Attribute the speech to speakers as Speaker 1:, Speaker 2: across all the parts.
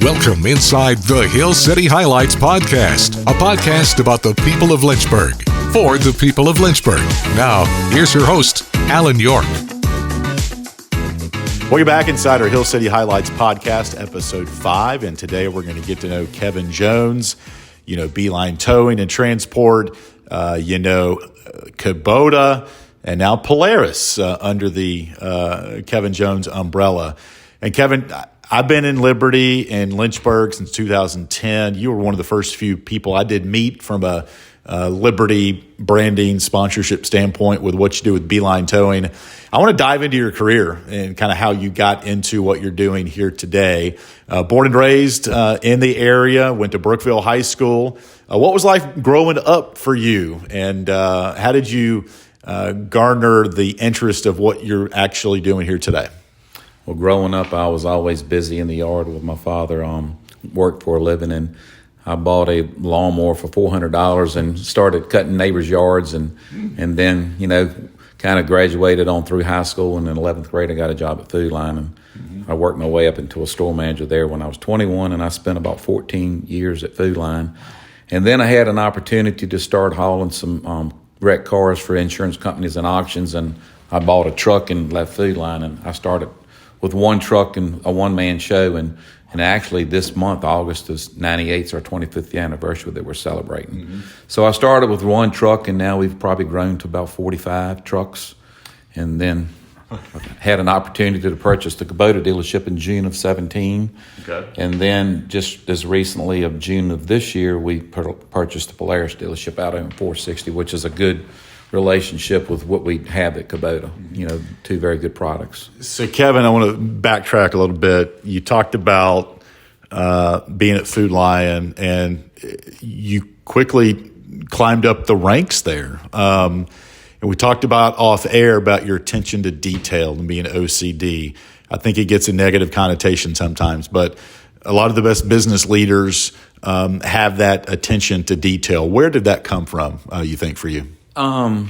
Speaker 1: Welcome inside the Hill City Highlights podcast, a podcast about the people of Lynchburg, for the people of Lynchburg. Now, here's your host, Alan York.
Speaker 2: Welcome back inside our Hill City Highlights podcast, episode 5, and today we're going to get to know Kevin Jones, Beeline Towing and Transport, Kubota, and now Polaris under the Kevin Jones umbrella. And Kevin, I've been in Liberty and Lynchburg since 2010. You were one of the first few people I did meet from a Liberty branding sponsorship standpoint with what you do with Beeline Towing. I want to dive into your career and kind of how you got into what you're doing here today. Born and raised in the area, went to Brookville High School. What was life growing up for you? And how did you garner the interest of what you're actually doing here today?
Speaker 3: Well, growing up, I was always busy in the yard with my father, worked for a living, and I bought a lawnmower for $400 and started cutting neighbors' yards, and then, kind of graduated on through high school, and in 11th grade, I got a job at Food Line, and I worked my way up into a store manager there when I was 21, and I spent about 14 years at Food Line. And then I had an opportunity to start hauling some wrecked cars for insurance companies and auctions, and I bought a truck and left Food Line, and I started with one truck and a one-man show, and actually this month, August, is 98's our 25th anniversary that we're celebrating. So I started with one truck, and now we've probably grown to about 45 trucks, and then had an opportunity to purchase the Kubota dealership in June of 17. Okay. And then just as recently of June of this year, we purchased the Polaris dealership out on 460, which is a good relationship with what we have at Kubota, two very good products.
Speaker 2: So, Kevin, I want to backtrack a little bit. You talked about being at Food Lion, and you quickly climbed up the ranks there. And we talked about off air about your attention to detail and being OCD. I think it gets a negative connotation sometimes, but a lot of the best business leaders have that attention to detail. Where did that come from, you think, for you?
Speaker 3: I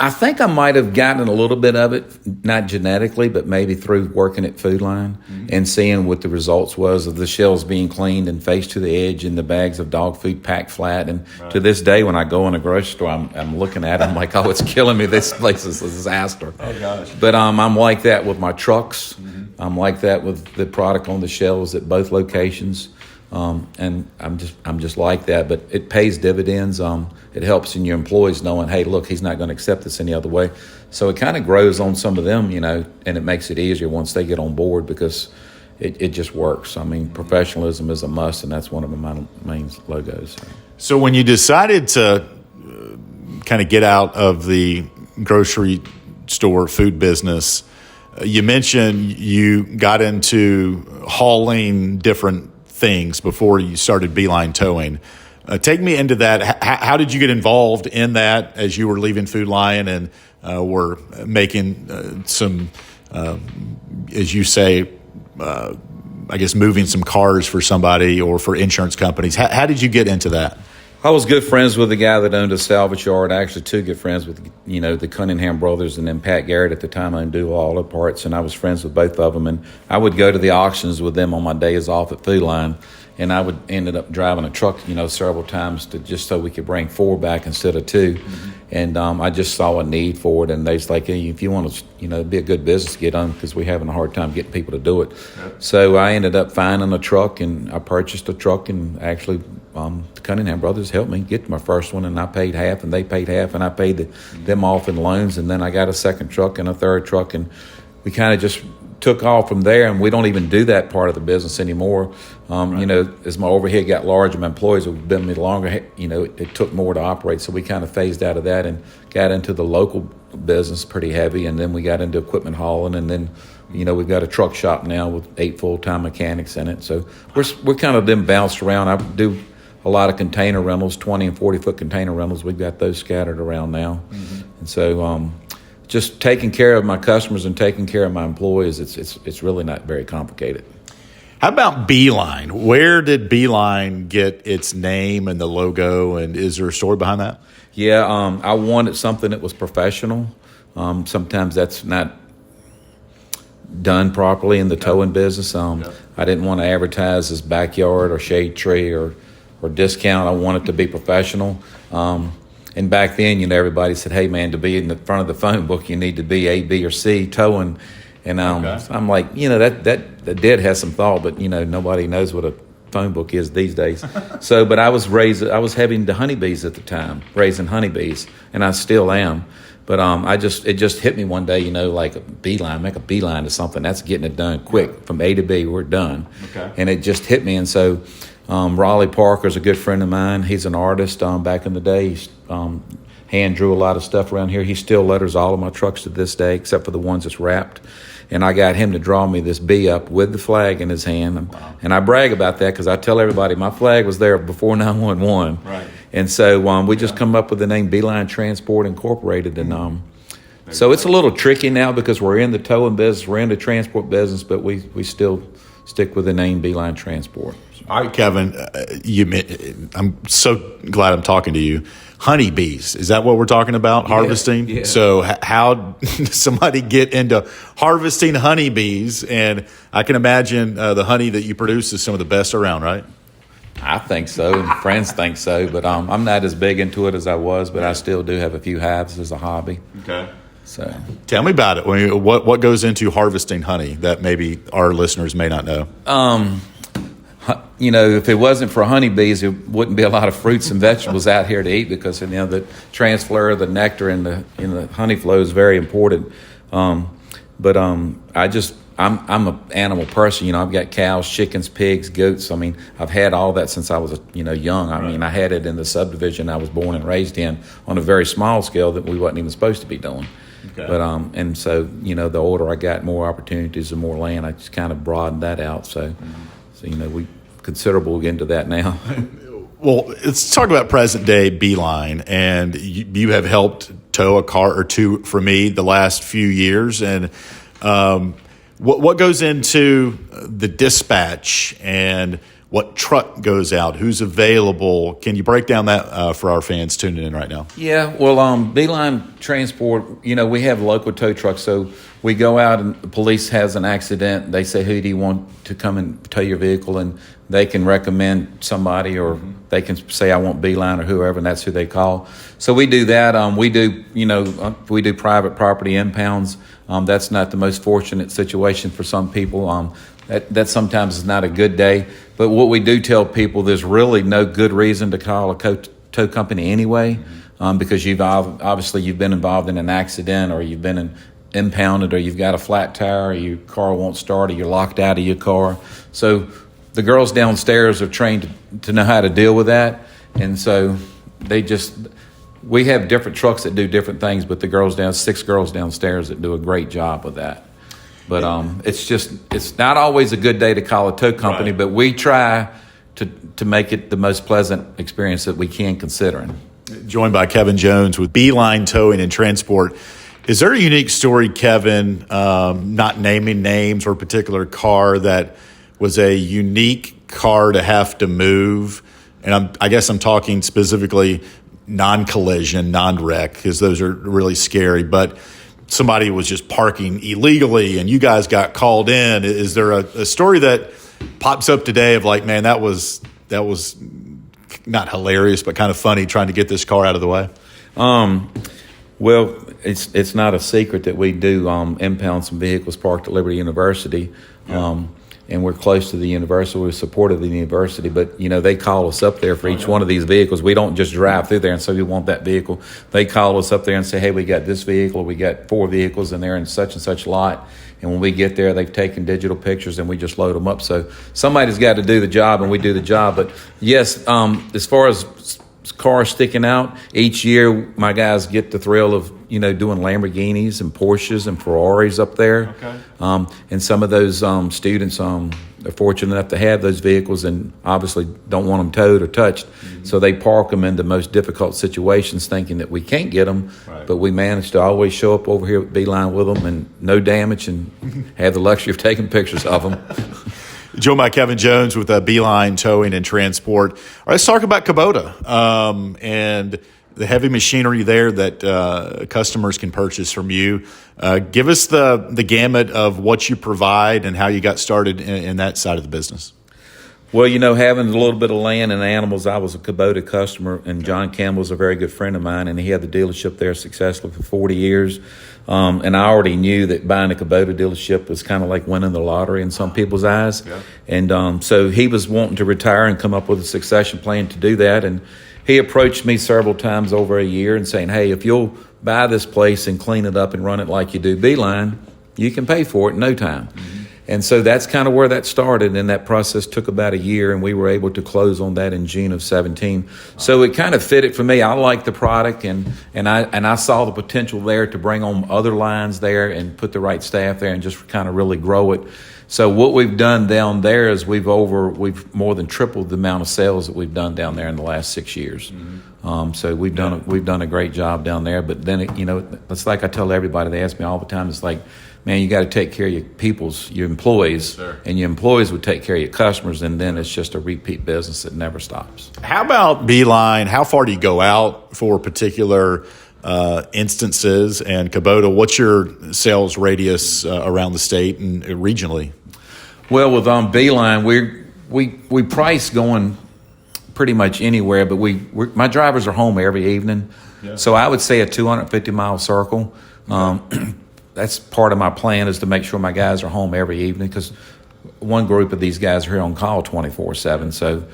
Speaker 3: think I might have gotten a little bit of it, not genetically, but maybe through working at Food Line and seeing what the results was of the shelves being cleaned and faced to the edge and the bags of dog food packed flat. And to this day, when I go in a grocery store, I'm looking at it, I'm like, oh, it's killing me. This place is a disaster. Oh, gosh. But I'm like that with my trucks. I'm like that with the product on the shelves at both locations. And I'm just like that, but it pays dividends. It helps in your employees knowing, hey, look, he's not going to accept this any other way. So it kind of grows on some of them, and it makes it easier once they get on board because it just works. I mean, professionalism is a must, and that's one of my main logos.
Speaker 2: So when you decided to kind of get out of the grocery store food business, you mentioned you got into hauling different things before you started Beeline Towing. Take me into that. How did you get involved in that as you were leaving Food Lion and were making some, as you say, I guess moving some cars for somebody or for insurance companies? How did you get into that?
Speaker 3: I was good friends with the guy that owned a salvage yard. Actually, two good friends with, the Cunningham brothers, and then Pat Garrett at the time owned Do Auto Parts, and I was friends with both of them. And I would go to the auctions with them on my days off at Food Line, and I would ended up driving a truck, several times just so we could bring 4 back instead of 2. And I just saw a need for it, and they was like, hey, if you want to, be a good business, get on, because we're having a hard time getting people to do it. Yep. So I ended up finding a truck, and I purchased a truck, and actually the Cunningham brothers helped me get my first one, and I paid half, and they paid half, and I paid them off in loans, and then I got a second truck and a third truck, and we kind of just took off from there, and we don't even do that part of the business anymore. As my overhead got larger, my employees have been with me longer, it took more to operate, so we kind of phased out of that and got into the local business pretty heavy, and then we got into equipment hauling, and then we've got a truck shop now with 8 full-time mechanics in it. So we're kind of them bounced around. I do a lot of container rentals, 20 and 40-foot container rentals. We've got those scattered around now. And so just taking care of my customers and taking care of my employees, it's really not very complicated.
Speaker 2: How about Beeline? Where did Beeline get its name and the logo, and is there a story behind that?
Speaker 3: Yeah, I wanted something that was professional. Sometimes that's not done properly in the towing business. I didn't want to advertise as backyard or shade tree or discount. I wanted to be professional. And back then, everybody said, "Hey, man, to be in the front of the phone book, you need to be A, B, or C towing." And I'm like, that did have some thought, but nobody knows what a phone book is these days. But I was having the honeybees at the time, raising honeybees, and I still am. But it just hit me one day, like make a beeline to something. That's getting it done quick. From A to B, we're done. Okay. And it just hit me. And so Raleigh Parker's a good friend of mine. He's an artist back in the day. He's hand drew a lot of stuff around here. He still letters all of my trucks to this day, except for the ones that's wrapped. And I got him to draw me this bee up with the flag in his hand. Wow. And I brag about that because I tell everybody my flag was there before 911. Right. And so we just come up with the name Beeline Transport Incorporated. And so it's a little tricky now because we're in the towing business, we're in the transport business, but we still stick with the name Beeline Transport.
Speaker 2: All right, Kevin, I'm so glad I'm talking to you. Honeybees, is that what we're talking about? Harvesting? Yeah. So how does somebody get into harvesting honeybees? And I can imagine the honey that you produce is some of the best around, right?
Speaker 3: I think so, and friends think so, but I'm not as big into it as I was, but I still do have a few hives as a hobby. Okay. So
Speaker 2: tell me about it. What goes into harvesting honey that maybe our listeners may not know?
Speaker 3: If it wasn't for honeybees, there wouldn't be a lot of fruits and vegetables out here to eat because the transfer, the nectar, and the honey flow is very important. I'm an animal person. I've got cows, chickens, pigs, goats. I've had all that since I was young. I had it in the subdivision I was born and raised in on a very small scale that we wasn't even supposed to be doing. Okay. But and so the older I got, more opportunities and more land. I just kind of broadened that out. So we considerable into that now.
Speaker 2: Well, let's talk about present day Beeline, and you have helped tow a car or two for me the last few years. And what goes into the dispatch and what truck goes out, who's available? Can you break down that for our fans tuning in right now?
Speaker 3: Yeah, well, Beeline Transport, we have local tow trucks, so we go out and the police has an accident. They say, who do you want to come and tow your vehicle? And they can recommend somebody, or they can say, I want Beeline or whoever, and that's who they call. So we do that. We do private property impounds. That's not the most fortunate situation for some people. That sometimes is not a good day. But what we do tell people, there's really no good reason to call a tow company anyway, because you've been involved in an accident, or you've been impounded, or you've got a flat tire, or your car won't start, or you're locked out of your car. So the girls downstairs are trained to know how to deal with that. And so we have different trucks that do different things, but 6 girls downstairs that do a great job with that. But it's not always a good day to call a tow company, right. But we try to make it the most pleasant experience that we can, considering.
Speaker 2: Joined by Kevin Jones with Beeline Towing and Transport. Is there a unique story, Kevin, not naming names or a particular car, that was a unique car to have to move? And I guess I'm talking specifically non-collision, non-wreck, because those are really scary, but somebody was just parking illegally and you guys got called in. Is there a story that pops up today of like, man, that was not hilarious, but kind of funny trying to get this car out of the way?
Speaker 3: Well, it's not a secret that we do impound some vehicles parked at Liberty University. Yeah. And we're close to the university. We're supportive of the university, but they call us up there for each one of these vehicles. We don't just drive through there and say we want that vehicle. They call us up there and say, hey, we got this vehicle. We got 4 vehicles and they're in such and such lot. And when we get there, they've taken digital pictures and we just load them up. So somebody's got to do the job, and we do the job. But yes, as far as cars sticking out, each year my guys get the thrill of doing Lamborghinis and Porsches and Ferraris up there. Okay. And some of those students are fortunate enough to have those vehicles and obviously don't want them towed or touched. Mm-hmm. So they park them in the most difficult situations thinking that we can't get them, right. But we manage to always show up over here at Beeline with them and no damage and have the luxury of taking pictures of them.
Speaker 2: Joined by Kevin Jones with Beeline Towing and Transport. All right, let's talk about Kubota. And the heavy machinery there that customers can purchase from you. Give us the gamut of what you provide and how you got started in that side of the business.
Speaker 3: Well, having a little bit of land and animals, I was a Kubota customer, and John Campbell's a very good friend of mine, and he had the dealership there successfully for 40 years. And I already knew that buying a Kubota dealership was kind of like winning the lottery in some people's eyes. Yeah. And so he was wanting to retire and come up with a succession plan to do that. And he approached me several times over a year and saying, hey, if you'll buy this place and clean it up and run it like you do Beeline, you can pay for it in no time. Mm-hmm. And so that's kind of where that started, and that process took about a year, and we were able to close on that in June of 2017. So it kind of fitted for me. I liked the product, and I saw the potential there to bring on other lines there and put the right staff there and just kind of really grow it. So what we've done down there is we've more than tripled the amount of sales that we've done down there in the last 6 years. Mm-hmm. So we've done a great job down there. But then it's like I tell everybody. They ask me all the time. It's like, man, you got to take care of your employees, and your employees would take care of your customers, and then it's just a repeat business that never stops.
Speaker 2: How about Beeline? How far do you go out for particular instances? And Kubota, what's your sales radius around the state and regionally?
Speaker 3: Well, with Beeline, we price going pretty much anywhere, but my drivers are home every evening, so I would say a 250-mile circle. That's part of my plan, is to make sure my guys are home every evening, because one group of these guys are here on call 24/7. So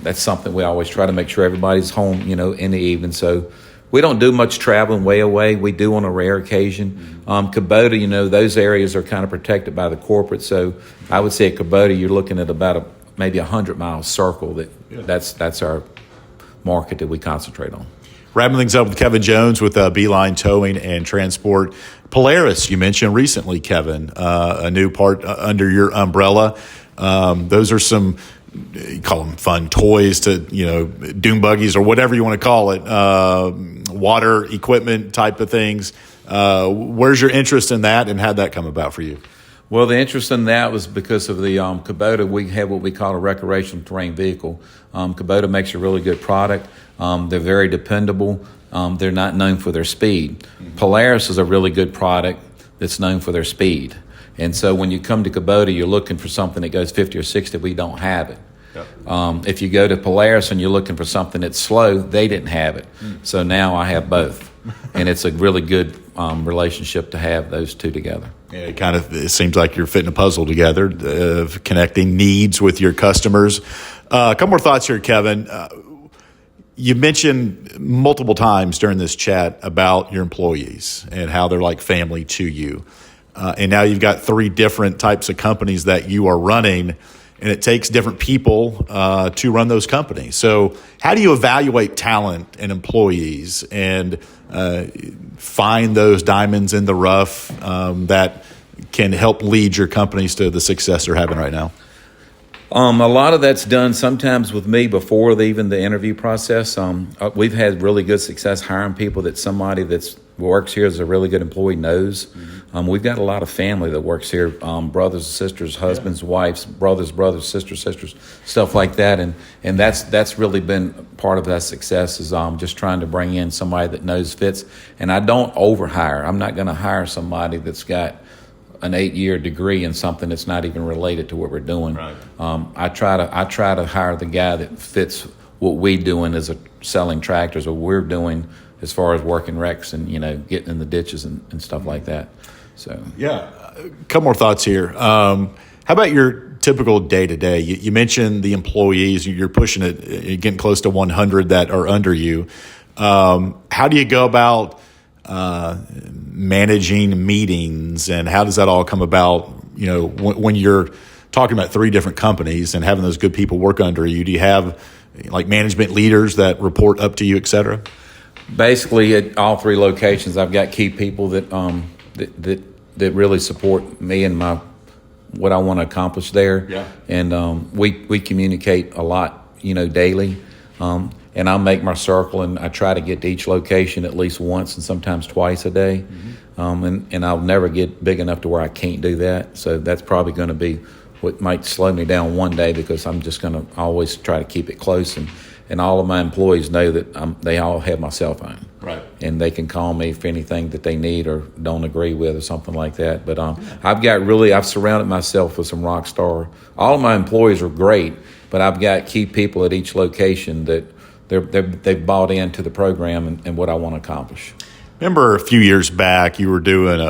Speaker 3: that's something we always try to make sure everybody's home, in the evening. So we don't do much traveling way away. We do on a rare occasion. Kubota, those areas are kind of protected by the corporate. So I would say at Kubota, you're looking at about maybe a 100-mile circle. That's our market that we concentrate on.
Speaker 2: Wrapping things up with Kevin Jones with Beeline Towing and Transport. Polaris, you mentioned recently, Kevin, a new part under your umbrella. Those are some, you call them fun toys to, dune buggies or whatever you want to call it, water equipment type of things. Where's your interest in that, and how'd that come about for you?
Speaker 3: Well, the interest in that was because of the Kubota. We have what we call a recreational terrain vehicle. Kubota makes a really good product. They're very dependable. They're not known for their speed. Mm-hmm. Polaris is a really good product that's known for their speed. And so when you come to Kubota, you're looking for something that goes 50 or 60. We don't have it. Yep. If you go to Polaris and you're looking for something that's slow, they didn't have it. So now I have both. And it's a really good relationship to have those two together.
Speaker 2: Yeah, it seems like you're fitting a puzzle together, of connecting needs with your customers. A couple more thoughts here, Kevin. You mentioned multiple times during this chat about your employees and how they're like family to you. And now you've got 3 different types of companies that you are running, and it takes different people to run those companies. So how do you evaluate talent and employees and find those diamonds in the rough that can help lead your companies to the success they're having right now?
Speaker 3: A lot of that's done sometimes with me before even the interview process. We've had really good success hiring people that somebody that works here as a really good employee knows. Mm-hmm. We've got a lot of family that works here, brothers and sisters, husbands, wives, brothers, sisters, stuff like that. And that's really been part of that success, is just trying to bring in somebody that knows fits. And I don't overhire. I'm not going to hire somebody that's got an 8-year degree in something that's not even related to what we're doing. Right. I try to hire the guy that fits what we doing as selling tractors, or we're doing as far as working wrecks and getting in the ditches and stuff like that. So
Speaker 2: a couple more thoughts here. How about your typical day to day? You mentioned the employees. You're pushing it, you're getting close to 100 that are under you. How do you go about managing meetings, and how does that all come about? When you're talking about 3 different companies and having those good people work under you, do you have like management leaders that report up to you, et cetera?
Speaker 3: Basically, at all 3 locations, I've got key people that really support me and what I want to accomplish there. Yeah. And we communicate a lot, daily. And I'll make my circle, and I try to get to each location at least once and sometimes twice a day. Mm-hmm. And I'll never get big enough to where I can't do that. So that's probably going to be what might slow me down one day, because I'm just going to always try to keep it close. and all of my employees know that they all have my cell phone.
Speaker 2: Right.
Speaker 3: And they can call me for anything that they need or don't agree with or something like that. But I've surrounded myself with some rock star. All of my employees are great, but I've got key people at each location that they've bought into the program and what I want to accomplish.
Speaker 2: Remember a few years back, you were doing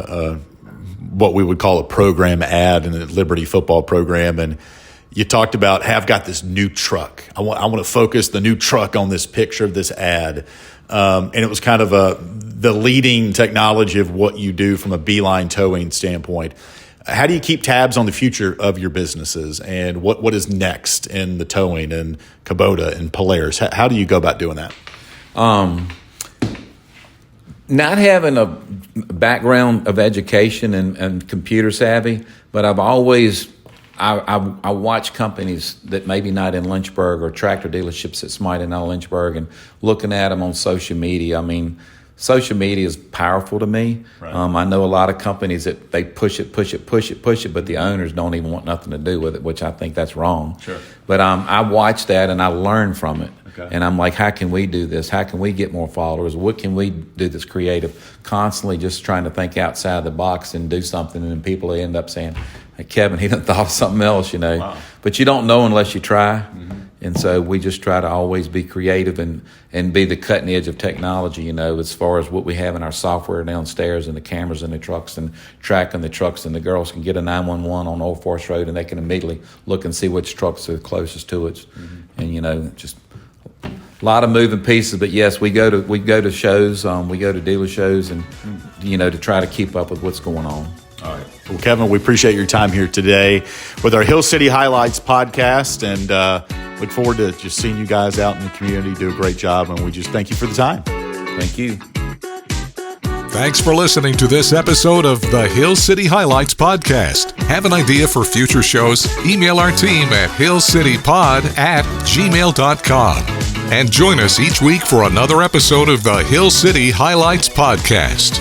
Speaker 2: what we would call a program ad in the Liberty football program, and you talked about, hey, I've got this new truck. I want to focus the new truck on this picture of this ad. And it was kind of the leading technology of what you do from a beeline towing standpoint. How do you keep tabs on the future of your businesses and what is next in the towing and Kubota and Polaris? How do you go about doing that?
Speaker 3: Not having a background of education and computer savvy, but I've always I watch companies that maybe not in Lynchburg or tractor dealerships that's might in Lynchburg and looking at them on social media. I mean, social media is powerful to me. Right. I know a lot of companies that they push it, but the owners don't even want nothing to do with it, which I think that's wrong.
Speaker 2: Sure.
Speaker 3: But I watch that and I learn from it.
Speaker 2: Okay.
Speaker 3: And I'm like, how can we do this? How can we get more followers? What can we do that's creative? Constantly just trying to think outside the box and do something, and then people end up saying, hey, Kevin, he done thought of something else,
Speaker 2: Wow.
Speaker 3: But you don't know unless you try.
Speaker 2: Mm-hmm.
Speaker 3: And so we just try to always be creative and be the cutting edge of technology, as far as what we have in our software downstairs and the cameras in the trucks and tracking the trucks. And the girls can get a 911 on Old Forest Road and they can immediately look and see which trucks are closest to it. Mm-hmm. And, just a lot of moving pieces. But yes, we go to shows, we go to dealer shows and, to try to keep up with what's going on.
Speaker 2: All right. Well, Kevin, we appreciate your time here today with our Hill City Highlights podcast, and look forward to just seeing you guys out in the community do a great job, and we just thank you for the time.
Speaker 3: Thank you.
Speaker 1: Thanks for listening to this episode of the Hill City Highlights podcast. Have an idea for future shows? Email our team at hillcitypod@gmail.com. And join us each week for another episode of the Hill City Highlights podcast.